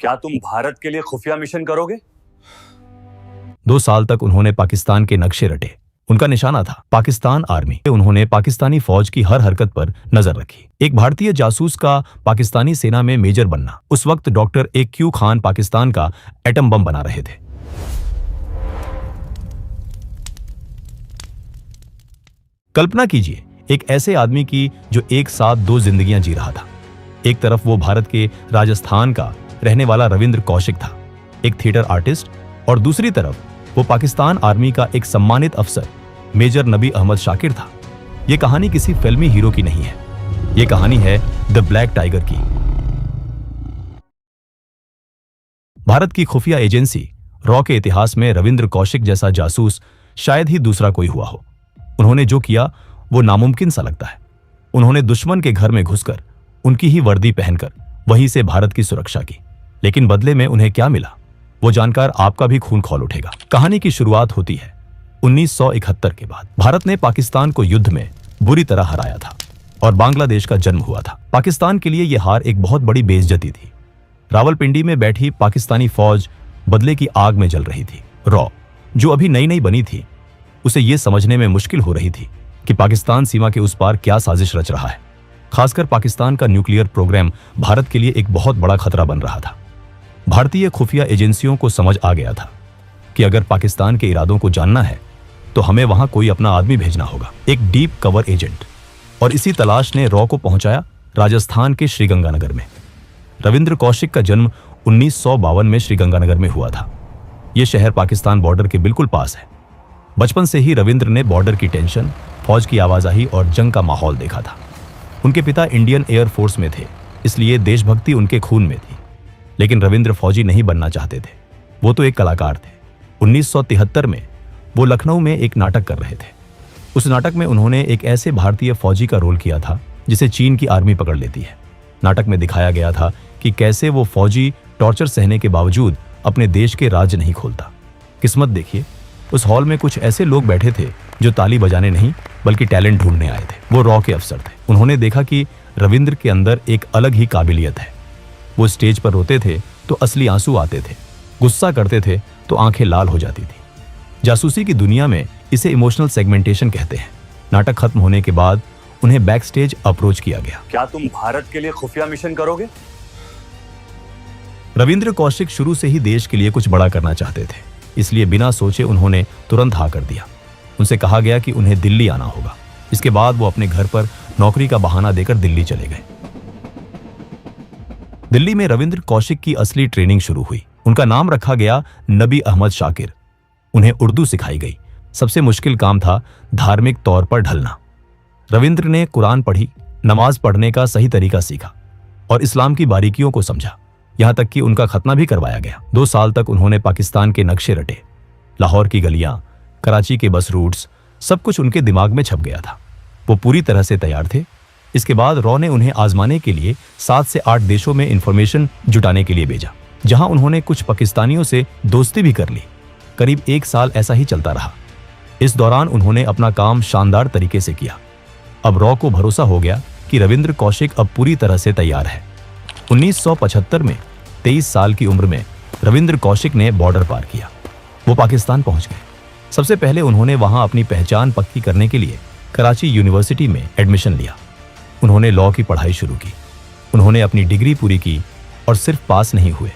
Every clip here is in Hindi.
क्या तुम भारत के लिए खुफिया मिशन करोगे? 2 साल तक उन्होंने पाकिस्तान के नक्शे रटे। उनका निशाना था पाकिस्तान आर्मी। उन्होंने पाकिस्तानी फौज की हर हरकत पर नजर रखी। एक भारतीय जासूस का पाकिस्तानी सेना में मेजर बनना। उस वक्त डॉक्टर AQ खान पाकिस्तान का एटम बम बना रहे थे। कल्पना कीजिए एक ऐसे आदमी की जो एक साथ 2 जिंदगियां जी रहा था। एक तरफ वो भारत के राजस्थान का रहने वाला रविंद्र कौशिक था, एक थिएटर आर्टिस्ट, और दूसरी तरफ वो पाकिस्तान आर्मी का एक सम्मानित अफसर मेजर नबी अहमद शाकिर था। यह कहानी किसी फिल्मी हीरो की नहीं है, यह कहानी है द ब्लैक टाइगर की। भारत की खुफिया एजेंसी रॉ के इतिहास में रविंद्र कौशिक जैसा जासूस शायद ही दूसरा कोई हुआ हो। उन्होंने जो किया वो नामुमकिन सा लगता है। उन्होंने दुश्मन के घर में घुसकर उनकी ही वर्दी पहनकर वहीं से भारत की सुरक्षा की। लेकिन बदले में उन्हें क्या मिला, वो जानकर आपका भी खून खौल उठेगा। कहानी की शुरुआत होती है 1971 के बाद। भारत ने पाकिस्तान को युद्ध में बुरी तरह हराया था और बांग्लादेश का जन्म हुआ था। पाकिस्तान के लिए यह हार एक बहुत बड़ी बेइज्जती थी। रावलपिंडी में बैठी पाकिस्तानी फौज बदले की आग में जल रही थी। रॉ, जो अभी नई नई बनी थी, उसे यह समझने में मुश्किल हो रही थी कि पाकिस्तान सीमा के उस पार क्या साजिश रच रहा है। खासकर पाकिस्तान का न्यूक्लियर प्रोग्राम भारत के लिए एक बहुत बड़ा खतरा बन रहा था। भारतीय खुफिया एजेंसियों को समझ आ गया था कि अगर पाकिस्तान के इरादों को जानना है तो हमें वहां कोई अपना आदमी भेजना होगा, एक डीप कवर एजेंट। और इसी तलाश ने रॉ को पहुंचाया राजस्थान के श्रीगंगानगर में। रविंद्र कौशिक का जन्म 1952 में श्रीगंगानगर में हुआ था। यह शहर पाकिस्तान बॉर्डर के बिल्कुल पास है। बचपन से ही रविंद्र ने बॉर्डर की टेंशन, फौज की आवाजाही और जंग का माहौल देखा था। उनके पिता इंडियन एयर फोर्स में थे, इसलिए देशभक्ति उनके खून में थी। लेकिन रविंद्र फौजी नहीं बनना चाहते थे, वो तो एक कलाकार थे। 1973 में वो लखनऊ में एक नाटक कर रहे थे। उस नाटक में उन्होंने एक ऐसे भारतीय फौजी का रोल किया था जिसे चीन की आर्मी पकड़ लेती है। नाटक में दिखाया गया था कि कैसे वो फौजी टॉर्चर सहने के बावजूद अपने देश के राज नहीं खोलता। किस्मत देखिए, उस हॉल में कुछ ऐसे लोग बैठे थे जो ताली बजाने नहीं बल्कि टैलेंट ढूंढने आए थे। वो रॉ के अफसर थे। उन्होंने देखा कि रविंद्र के अंदर एक अलग ही काबिलियत है। वो स्टेज पर रोते थे तो असली आंसू आते थे, गुस्सा करते थे तो आंखें लाल हो जाती थी। जासूसी की दुनिया में इसे इमोशनल सेगमेंटेशन कहते हैं। नाटक खत्म होने के बाद उन्हें बैक स्टेज अप्रोच किया गया। क्या तुम भारत के लिए खुफिया मिशन करोगे? रविंद्र कौशिक शुरू से ही देश के लिए कुछ बड़ा करना चाहते थे, इसलिए बिना सोचे उन्होंने तुरंत हाँ कर दिया। उनसे कहा गया कि उन्हें दिल्ली आना होगा। इसके बाद वो अपने घर पर नौकरी का बहाना देकर दिल्ली चले गए। दिल्ली में रविंद्र कौशिक की असली ट्रेनिंग शुरू हुई। उनका नाम रखा गया नबी अहमद शाकिर। उन्हें उर्दू सिखाई गई। सबसे मुश्किल काम था धार्मिक तौर पर ढलना। रविंद्र ने कुरान पढ़ी, नमाज पढ़ने का सही तरीका सीखा और इस्लाम की बारीकियों को समझा। यहां तक कि उनका खतना भी करवाया गया। 2 साल तक उन्होंने पाकिस्तान के नक्शे रटे। लाहौर की गलियां, कराची के बस रूट्स, सब कुछ उनके दिमाग में छप गया था। वो पूरी तरह से तैयार थे। इसके बाद रॉ ने उन्हें आजमाने के लिए 7 से 8 देशों में इंफॉर्मेशन जुटाने के लिए भेजा, जहां उन्होंने कुछ पाकिस्तानियों से दोस्ती भी कर ली। करीब 1 साल ऐसा ही चलता रहा। इस दौरान उन्होंने अपना काम शानदार तरीके से किया। अब रॉ को भरोसा हो गया कि रविंद्र कौशिक अब पूरी तरह से तैयार है। 1975 में 23 साल की उम्र में रविंद्र कौशिक ने बॉर्डर पार किया। वो पाकिस्तान पहुंच गए। सबसे पहले उन्होंने वहां अपनी पहचान पक्की करने के लिए कराची यूनिवर्सिटी में एडमिशन लिया। उन्होंने लॉ की पढ़ाई शुरू की। उन्होंने अपनी डिग्री पूरी की और सिर्फ पास नहीं हुए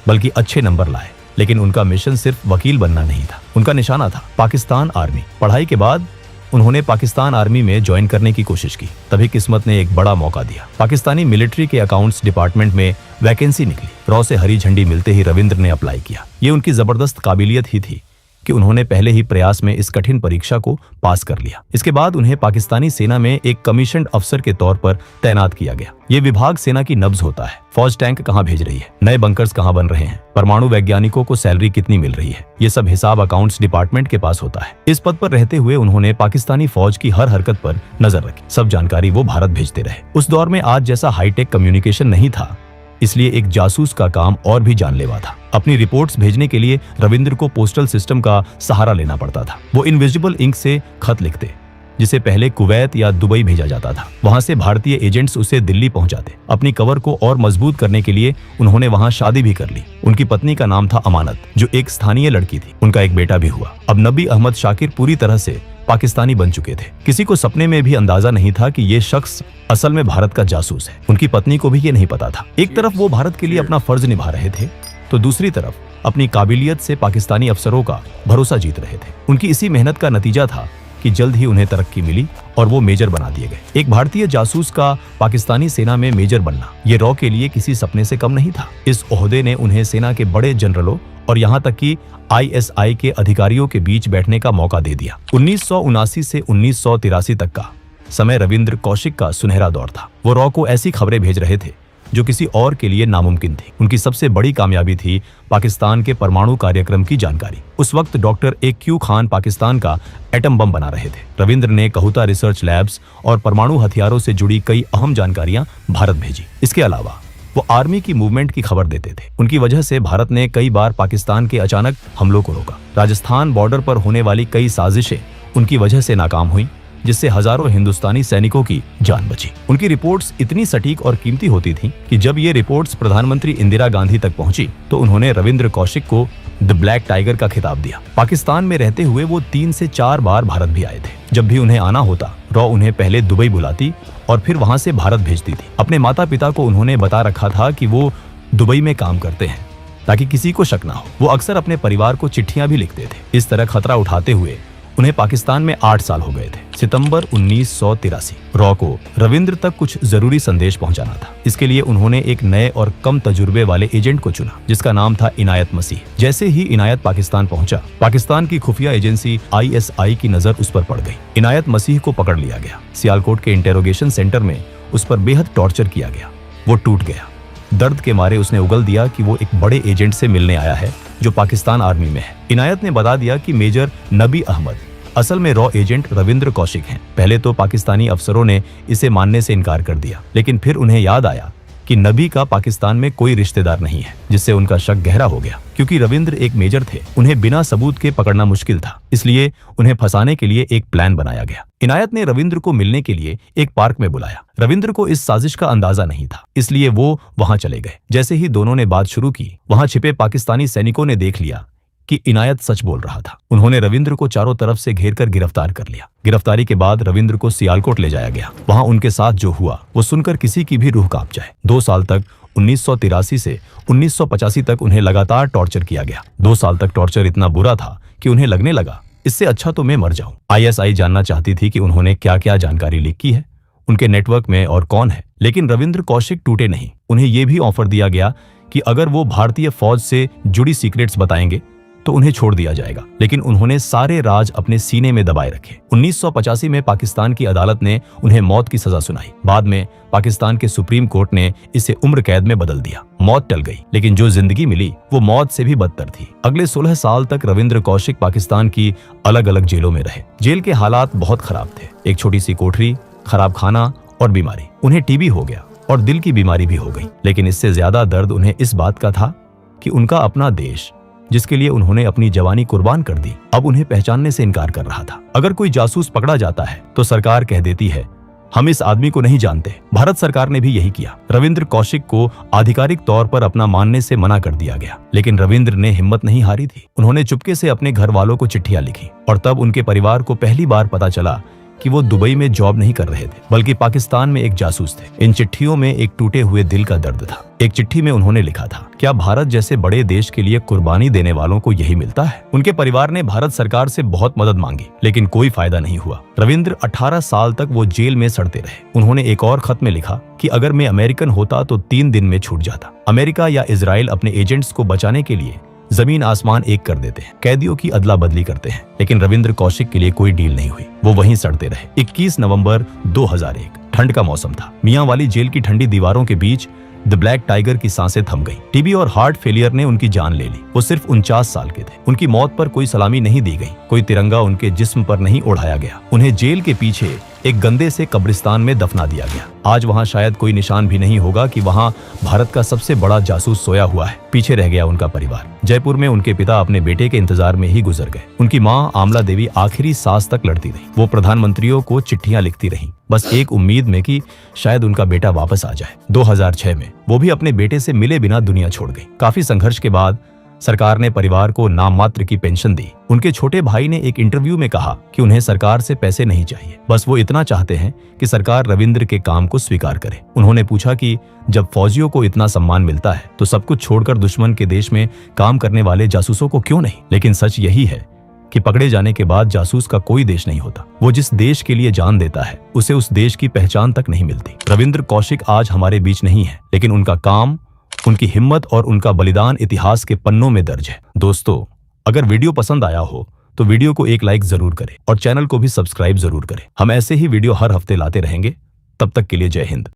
बल्कि अच्छे नंबर लाए। लेकिन उनका मिशन सिर्फ वकील बनना नहीं था, उनका निशाना था पाकिस्तान आर्मी। पढ़ाई के बाद उन्होंने पाकिस्तान आर्मी में ज्वाइन करने की कोशिश की। तभी किस्मत ने एक बड़ा मौका दिया। पाकिस्तानी मिलिट्री के अकाउंट्स डिपार्टमेंट में वैकेंसी निकली। रॉ से हरी झंडी मिलते ही रविंद्र ने अप्लाई किया। ये उनकी जबरदस्त काबिलियत ही थी कि उन्होंने पहले ही प्रयास में इस कठिन परीक्षा को पास कर लिया। इसके बाद उन्हें पाकिस्तानी सेना में एक कमीशन्ड अफसर के तौर पर तैनात किया गया। ये विभाग सेना की नब्ज होता है। फौज टैंक कहां भेज रही है, नए बंकर्स कहां बन रहे हैं, परमाणु वैज्ञानिकों को सैलरी कितनी मिल रही है, ये सब हिसाब अकाउंट्स डिपार्टमेंट के पास होता है। इस पद पर रहते हुए उन्होंने पाकिस्तानी फौज की हर हरकत पर नजर रखी। सब जानकारी वो भारत भेजते रहे। उस दौर में आज जैसा हाईटेक कम्युनिकेशन नहीं था, इसलिए एक जासूस का काम और भी जानलेवा था। अपनी रिपोर्ट्स भेजने के लिए रविंद्र को पोस्टल सिस्टम का सहारा लेना पड़ता था। वो इनविजिबल इंक से खत लिखते, जिसे पहले कुवैत या दुबई भेजा जाता था। वहां से भारतीय एजेंट्स उसे दिल्ली पहुंचाते। अपनी कवर को और मजबूत करने के लिए उन्होंने वहां शादी भी कर ली। उनकी पत्नी का नाम था अमानत, जो एक स्थानीय लड़की थी। उनका एक बेटा भी हुआ। अब नबी अहमद शाकिर पूरी तरह से पाकिस्तानी बन चुके थे। किसी को सपने में भी अंदाजा नहीं था कि ये शख्स असल में भारत का जासूस है। उनकी पत्नी को भी ये नहीं पता था। एक तरफ वो भारत के लिए अपना फर्ज निभा रहे थे, तो दूसरी तरफ अपनी काबिलियत से पाकिस्तानी अफसरों का भरोसा जीत रहे थे। उनकी इसी मेहनत का नतीजा था कि जल्द ही उन्हें तरक्की मिली और वो मेजर बना दिए गए। एक भारतीय जासूस का पाकिस्तानी सेना में मेजर बनना ये रॉ के लिए किसी सपने से कम नहीं था। इस ओहदे ने उन्हें सेना के बड़े जनरलों और यहाँ तक कि ISI के अधिकारियों के बीच बैठने का मौका दे दिया। 1979 से 1983 तक का समय रविंद्र कौशिक का सुनहरा दौर था। वो रॉ को ऐसी खबरें भेज रहे थे जो किसी और के लिए नामुमकिन थी। उनकी सबसे बड़ी कामयाबी थी पाकिस्तान के परमाणु कार्यक्रम की जानकारी। उस वक्त डॉक्टर AQ खान पाकिस्तान का एटम बम बना रहे थे। रविंद्र ने कहुता रिसर्च लैब्स और परमाणु हथियारों से जुड़ी कई अहम जानकारियां भारत भेजी। इसके अलावा वो आर्मी की मूवमेंट की खबर देते थे। उनकी वजह से भारत ने कई बार पाकिस्तान के अचानक हमलों को रोका। राजस्थान बॉर्डर पर होने वाली कई साजिशें उनकी वजह से नाकाम हुई, जिससे हजारों हिंदुस्तानी सैनिकों की जान बची। उनकी रिपोर्ट्स इतनी सटीक और कीमती होती थीं कि जब ये रिपोर्ट्स प्रधानमंत्री इंदिरा गांधी तक पहुंची तो उन्होंने रविंद्र कौशिक को द ब्लैक टाइगर का खिताब दिया। पाकिस्तान में रहते हुए वो 3 से 4 बार भारत भी आए थे। जब भी उन्हें आना होता, रॉ उन्हें पहले दुबई बुलाती और फिर वहां से भारत भेजती थी। अपने माता पिता को उन्होंने बता रखा था कि वो दुबई में काम करते हैं ताकि किसी को शक ना हो। वो अक्सर अपने परिवार को चिट्ठियां भी लिखते थे। इस तरह खतरा उठाते हुए उन्हें पाकिस्तान में 8 साल हो गए थे। सितंबर 1983 रॉ को रविंद्र तक कुछ जरूरी संदेश पहुंचाना था। इसके लिए उन्होंने एक नए और कम तजुर्बे वाले एजेंट को चुना, जिसका नाम था इनायत मसीह। जैसे ही इनायत पाकिस्तान पहुंचा, पाकिस्तान की खुफिया एजेंसी ISI की नजर उस पर पड़ गई। इनायत मसीह को पकड़ लिया गया। सियालकोट के इंटेरोगेशन सेंटर में उस पर बेहद टॉर्चर किया गया। वो टूट गया। दर्द के मारे उसने उगल दिया कि वो एक बड़े एजेंट से मिलने आया है जो पाकिस्तान आर्मी में है। इनायत ने बता दिया कि मेजर नबी अहमद असल में रॉ एजेंट रविंद्र कौशिक हैं। पहले तो पाकिस्तानी अफसरों ने इसे मानने से इनकार कर दिया, लेकिन फिर उन्हें याद आया कि नबी का पाकिस्तान में कोई रिश्तेदार नहीं है, जिससे उनका शक गहरा हो गया। क्योंकि रविंद्र एक मेजर थे, उन्हें बिना सबूत के पकड़ना मुश्किल था, इसलिए उन्हें फंसाने के लिए एक प्लान बनाया गया। इनायत ने रविंद्र को मिलने के लिए एक पार्क में बुलाया। रविंद्र को इस साजिश का अंदाजा नहीं था, इसलिए वो वहां चले गए। जैसे ही दोनों ने बात शुरू की, वहां छिपे पाकिस्तानी सैनिकों ने देख लिया कि इनायत सच बोल रहा था। उन्होंने रविंद्र को चारों तरफ से घेरकर गिरफ्तार कर लिया। गिरफ्तारी के बाद रविंद्र को सियालकोट ले जाया गया। वहां उनके साथ जो हुआ वो सुनकर किसी की भी रूह कांप जाए। 2 साल तक 1983 से 1985 तक उन्हें लगातार टॉर्चर किया गया। 2 साल तक टॉर्चर इतना बुरा था कि उन्हें लगने लगा इससे अच्छा तो मैं मर जाऊं। ISI जानना चाहती थी कि उन्होंने क्या क्या जानकारी लीक की है, उनके नेटवर्क में और कौन है। लेकिन रविंद्र कौशिक टूटे नहीं। उन्हें यह भी ऑफर दिया गया कि अगर वो भारतीय फौज से जुड़ी सीक्रेट्स बताएंगे तो उन्हें छोड़ दिया जाएगा। लेकिन उन्होंने सारे राज अपने सीने में दबाए रखे। 1985 में पाकिस्तान की अदालत ने उन्हें मौत की सजा सुनाई। बाद में पाकिस्तान के सुप्रीम कोर्ट ने इसे उम्र कैद में बदल दिया। मौत टल गई, लेकिन जो जिंदगी मिली वो मौत से भी बदतर थी। अगले 16 साल तक रविंद्र कौशिक पाकिस्तान की अलग अलग जेलों में रहे। जेल के हालात बहुत खराब थे। एक छोटी सी कोठरी, खराब खाना और बीमारी। उन्हें TB हो गया और दिल की बीमारी भी हो गई। लेकिन इससे ज्यादा दर्द उन्हें इस बात का था कि उनका अपना देश, जिसके लिए उन्होंने अपनी जवानी कुर्बान कर दी, अब उन्हें पहचानने से इनकार कर रहा था। अगर कोई जासूस पकड़ा जाता है तो सरकार कह देती है हम इस आदमी को नहीं जानते। भारत सरकार ने भी यही किया। रविंद्र कौशिक को आधिकारिक तौर पर अपना मानने से मना कर दिया गया, लेकिन रविंद्र ने हिम्मत नहीं हारी थी। उन्होंने चुपके से अपने घर वालों को चिट्ठियां लिखी और तब उनके परिवार को पहली बार पता चला कि वो दुबई में जॉब नहीं कर रहे थे, बल्कि पाकिस्तान में एक जासूस थे। इन चिट्ठियों में एक टूटे हुए दिल का दर्द था। एक चिट्ठी में उन्होंने लिखा था, क्या भारत जैसे बड़े देश के लिए कुर्बानी देने वालों को यही मिलता है? उनके परिवार ने भारत सरकार से बहुत मदद मांगी, लेकिन कोई फायदा नहीं हुआ। रविंद्र 18 साल तक वो जेल में सड़ते रहे। उन्होंने एक और खत में लिखा कि अगर मैं अमेरिकन होता तो 3 दिन में छूट जाता। अमेरिका या इजराइल अपने एजेंट्स को बचाने के लिए जमीन आसमान एक कर देते हैं, कैदियों की अदला बदली करते हैं। लेकिन रविंद्र कौशिक के लिए कोई डील नहीं हुई। वो वहीं सड़ते रहे। 21 नवंबर 2001 ठंड का मौसम था। मियां वाली जेल की ठंडी दीवारों के बीच द ब्लैक टाइगर की सांसें थम गई। TB और हार्ट फेलियर ने उनकी जान ले ली। वो सिर्फ 49 साल के थे। उनकी मौत पर कोई सलामी नहीं दी गई, कोई तिरंगा उनके जिस्म पर नहीं ओढ़ाया गया। उन्हें जेल के पीछे एक गंदे से कब्रिस्तान में दफना दिया गया। आज वहां शायद कोई निशान भी नहीं होगा कि वहां भारत का सबसे बड़ा जासूस सोया हुआ है। पीछे रह गया उनका परिवार। जयपुर में उनके पिता अपने बेटे के इंतजार में ही गुजर गए। उनकी माँ आमला देवी आखिरी सांस तक लड़ती रही। वो प्रधानमंत्रियों को चिट्ठियां लिखती रहीं, बस एक उम्मीद में कि शायद उनका बेटा वापस आ जाए। 2006 में वो भी अपने बेटे से मिले बिना दुनिया छोड़ गई। काफी संघर्ष के बाद सरकार ने परिवार को नाम मात्र की पेंशन दी। उनके छोटे भाई ने एक इंटरव्यू में कहा कि उन्हें सरकार से पैसे नहीं चाहिए, बस वो इतना चाहते हैं कि सरकार रविंद्र के काम को स्वीकार करे। उन्होंने पूछा कि जब फौजियों को इतना सम्मान मिलता है तो सब कुछ छोड़कर दुश्मन के देश में काम करने वाले जासूसों को क्यों नहीं। लेकिन सच यही है कि पकड़े जाने के बाद जासूस का कोई देश नहीं होता। वो जिस देश के लिए जान देता है उसे उस देश की पहचान तक नहीं मिलती। रविंद्र कौशिक आज हमारे बीच नहीं है, लेकिन उनका काम, उनकी हिम्मत और उनका बलिदान इतिहास के पन्नों में दर्ज है। दोस्तों, अगर वीडियो पसंद आया हो तो वीडियो को एक लाइक जरूर करें और चैनल को भी सब्सक्राइब जरूर करें। हम ऐसे ही वीडियो हर हफ्ते लाते रहेंगे। तब तक के लिए जय हिंद।